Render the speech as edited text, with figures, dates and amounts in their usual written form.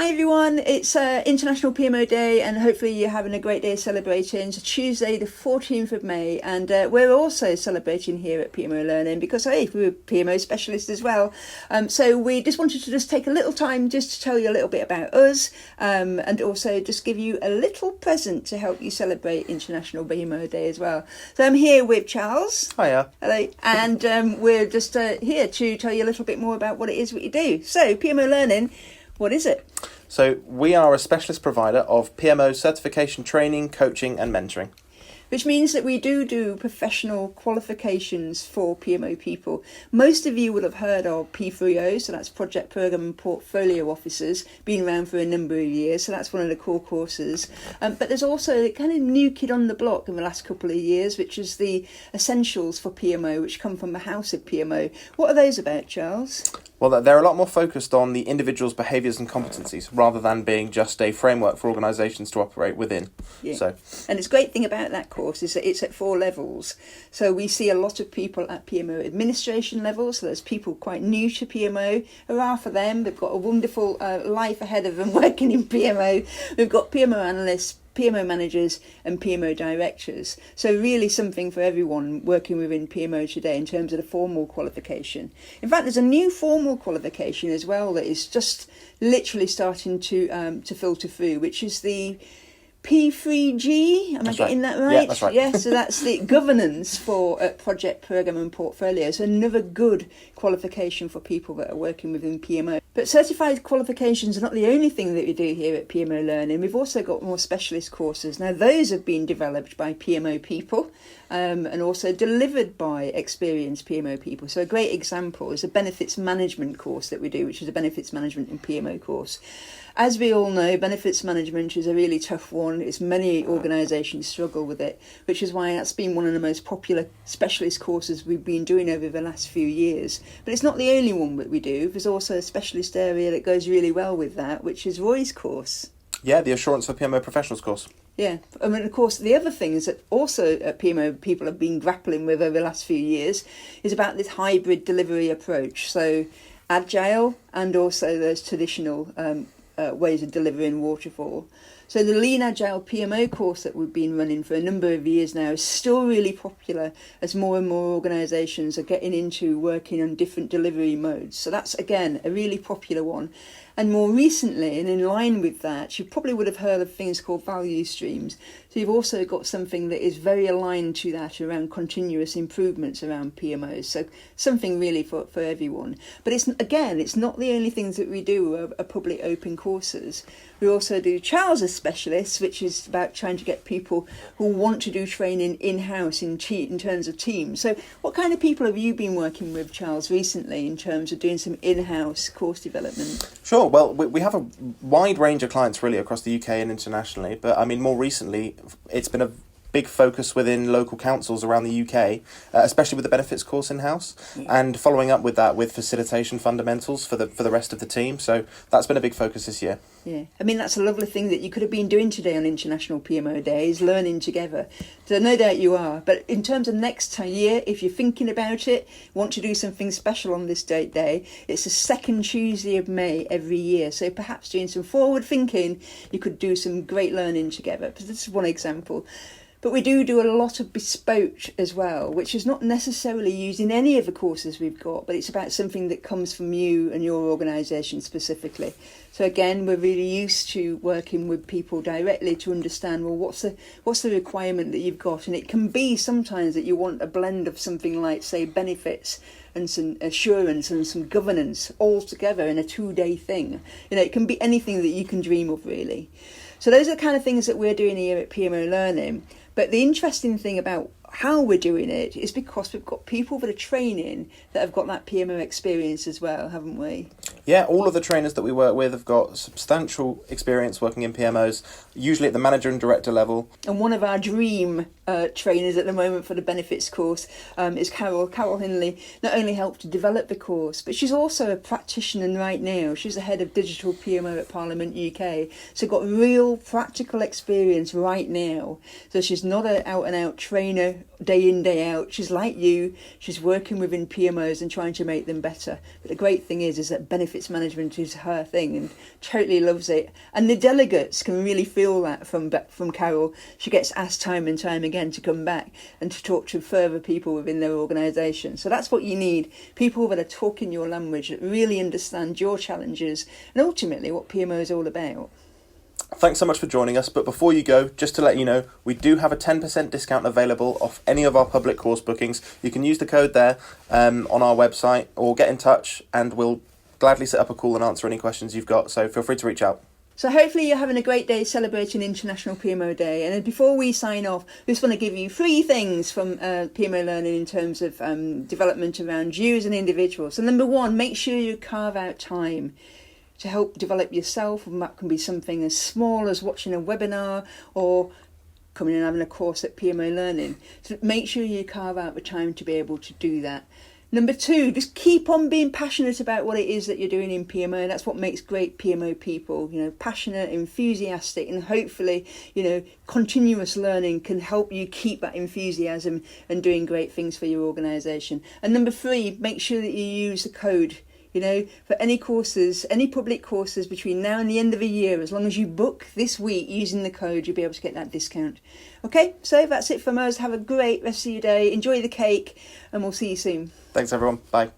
Hi everyone, it's International PMO Day and hopefully you're having a great day celebrating. It's Tuesday the 14th of May and we're also celebrating here at PMO Learning because hey, we're PMO specialists as well. So we just wanted to take a little time just to tell you a little bit about us and also just give you a little present to help you celebrate International PMO Day as well. So I'm here with Charles. Hiya. Hello. And we're just here to tell you a little bit more about what it is we do. So PMO Learning, what is it? So we are a specialist provider of PMO certification training, coaching and mentoring. Which means that we do professional qualifications for PMO people. Most of you will have heard of P3O, so that's Project Program and Portfolio Officers, been around for a number of years, so that's one of the core courses. But there's also a kind of new kid on the block in the last couple of years, which is the Essentials for PMO, which come from the House of PMO. What are those about, Charles? Well, they're a lot more focused on the individual's behaviours and competencies rather than being just a framework for organisations to operate within. Yeah. And it's a great thing about that course is that it's at 4 levels. So we see a lot of people at PMO administration level. So there's people quite new to PMO. Hurrah for them. They've got a wonderful life ahead of them working in PMO. We've got PMO analysts, PMO managers and PMO directors. So really something for everyone working within PMO today in terms of the formal qualification. In fact, there's a new formal qualification as well that is just literally starting to filter through, which is the P3G, am I getting that right? Yeah, that's right. Yeah, so that's the governance for project, program and portfolio. So another good qualification for people that are working within PMO. But certified qualifications are not the only thing that we do here at PMO Learning. We've also got more specialist courses. Now those have been developed by PMO people and also delivered by experienced PMO people. So a great example is a benefits management course that we do, which is a benefits management and PMO course. As we all know, benefits management is a really tough one. It's many organisations struggle with it, which is why that's been one of the most popular specialist courses we've been doing over the last few years. But it's not the only one that we do. There's also a specialist area that goes really well with that, which is Roy's course. Yeah, the Assurance for PMO Professionals course. Yeah, I mean, of course, the other things that also PMO people have been grappling with over the last few years is about this hybrid delivery approach. So agile and also those traditional ways of delivering waterfall. So the Lean Agile PMO course that we've been running for a number of years now is still really popular as more and more organisations are getting into working on different delivery modes. So that's, again, a really popular one. And more recently, and in line with that, you probably would have heard of things called value streams. So you've also got something that is very aligned to that around continuous improvements around PMOs. So something really for everyone. But it's not the only things that we do are public open courses. We also do Charles' specialists, which is about trying to get people who want to do training in-house in terms of teams. So what kind of people have you been working with, Charles, recently in terms of doing some in-house course development? Sure. Well, we have a wide range of clients really across the UK and internationally. But I mean, more recently, it's been a big focus within local councils around the UK, especially with the benefits course in-house, and following up with that with facilitation fundamentals for the rest of the team. So that's been a big focus this year. Yeah, I mean, that's a lovely thing that you could have been doing today on International PMO Day, is learning together. So no doubt you are. But in terms of next year, if you're thinking about it, want to do something special on this day, it's the second Tuesday of May every year. So perhaps doing some forward thinking, you could do some great learning together. But this is one example. But we do a lot of bespoke as well, which is not necessarily used in any of the courses we've got, but it's about something that comes from you and your organisation specifically. So again, we're really used to working with people directly to understand, well, what's the requirement that you've got? And it can be sometimes that you want a blend of something like, say, benefits and some assurance and some governance all together in a 2-day thing. You know, it can be anything that you can dream of, really. So those are the kind of things that we're doing here at PMO Learning. But the interesting thing about how we're doing it is because we've got people that are training that have got that PMO experience as well, haven't we? Yeah, all of the trainers that we work with have got substantial experience working in PMOs, usually at the manager and director level. And one of our dream trainers at the moment for the benefits course is Carol. Carol Hinley not only helped to develop the course, but she's also a practitioner right now. She's the head of digital PMO at Parliament UK, so got real practical experience right now. So she's not an out-and-out trainer day in, day out. She's like you. She's working within PMOs and trying to make them better. But the great thing is that benefits management is her thing and totally loves it. And the delegates can really feel that from Carol. She gets asked time and time again to come back and to talk to further people within their organisation. So that's what you need, people that are talking your language, that really understand your challenges and ultimately what PMO is all about. Thanks so much for joining us, but before you go, just to let you know, we do have a 10% discount available off any of our public course bookings. You can use the code there on our website, or get in touch and we'll gladly set up a call and answer any questions you've got, so feel free to reach out. So hopefully you're having a great day celebrating International PMO Day. And before we sign off, we just want to give you 3 things from PMO Learning in terms of development around you as an individual. So number 1, make sure you carve out time to help develop yourself, and that can be something as small as watching a webinar or coming and having a course at PMO Learning. So make sure you carve out the time to be able to do that. Number 2, just keep on being passionate about what it is that you're doing in PMO. That's what makes great PMO people, passionate, enthusiastic, and hopefully, continuous learning can help you keep that enthusiasm and doing great things for your organisation. And number 3, make sure that you use the code. For any courses, any public courses between now and the end of the year, as long as you book this week using the code, you'll be able to get that discount. Okay, so that's it from us. Have a great rest of your day. Enjoy the cake, and we'll see you soon. Thanks, everyone. Bye.